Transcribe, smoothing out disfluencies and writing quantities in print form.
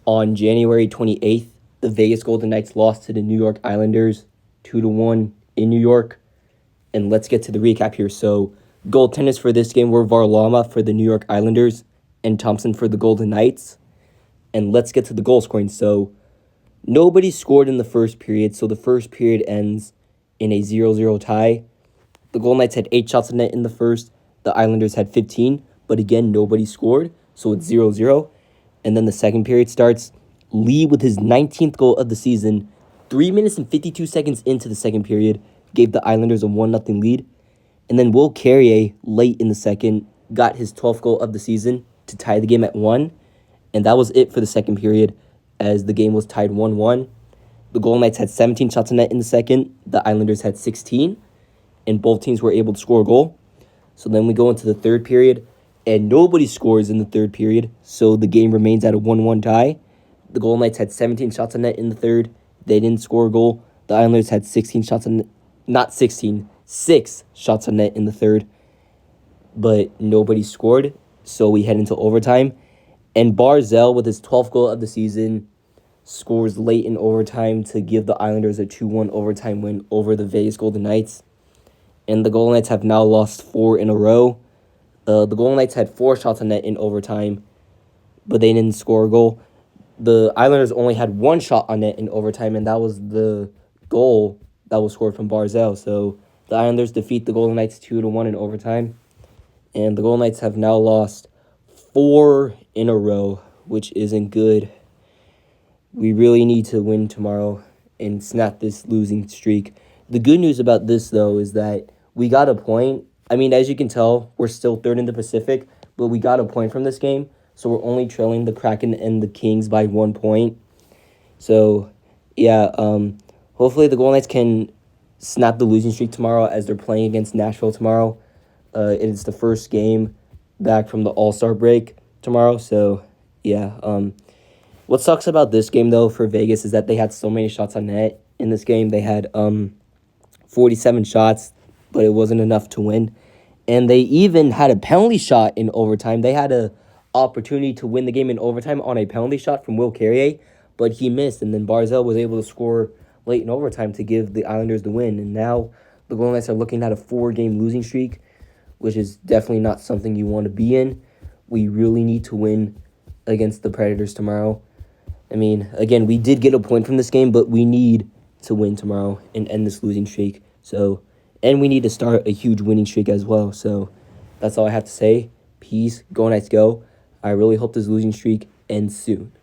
On January 28th, the Vegas Golden Knights lost to the New York Islanders 2-1 in New York. And let's get to the recap here. So, goaltenders for this game were Varlamov for the New York Islanders and Thompson for the Golden Knights. And let's get to the goal scoring. So, nobody scored in the first period, so the first period ends in a 0-0 tie. The Golden Knights had 8 shots on net in the first. The Islanders had 15, but again, nobody scored, so it's 0-0. And then the second period starts. Lee, with his 19th goal of the season, 3 minutes and 52 seconds into the second period, gave the Islanders a 1-0 lead. And then Will Carrier, late in the second, got his 12th goal of the season to tie the game at 1. And that was it for the second period, as the game was tied 1-1. The Golden Knights had 17 shots on net in the second. The Islanders had 16. And both teams were able to score a goal. So then we go into the third period, and nobody scores in the third period, so the game remains at a 1-1 tie. The Golden Knights had 17 shots on net in the third. They didn't score a goal. The Islanders had 16 shots on net, not 16, 6 shots on net in the third, but nobody scored, so we head into overtime. And Barzal, with his 12th goal of the season, scores late in overtime to give the Islanders a 2-1 overtime win over the Vegas Golden Knights. And the Golden Knights have now lost 4 in a row. The Golden Knights had 4 shots on net in overtime, but they didn't score a goal. The Islanders only had 1 shot on net in overtime, and that was the goal that was scored from Barzal. So the Islanders defeat the Golden Knights 2-1 in overtime. And the Golden Knights have now lost 4 in a row, which isn't good. We really need to win tomorrow and snap this losing streak. The good news about this, though, is that we got a point. I mean, as you can tell, we're still third in the Pacific, but we got a point from this game. So we're only trailing the Kraken and the Kings by 1 point. So, yeah, hopefully the Golden Knights can snap the losing streak tomorrow, as they're playing against Nashville tomorrow. It is the first game back from the All-Star break tomorrow. So, yeah. What sucks about this game, though, for Vegas is that they had so many shots on net in this game. They had 47 shots, but it wasn't enough to win. And they even had a penalty shot in overtime. They had an opportunity to win the game in overtime on a penalty shot from Will Carrier, but he missed. And then Barzal was able to score late in overtime to give the Islanders the win. And now the Golden Knights are looking at a 4-game losing streak, which is definitely not something you want to be in. We really need to win against the Predators tomorrow. I mean, again, we did get a point from this game, but we need to win tomorrow and end this losing streak. So, and we need to start a huge winning streak as well. So that's all I have to say. Peace. Go Knights, go. I really hope this losing streak ends soon.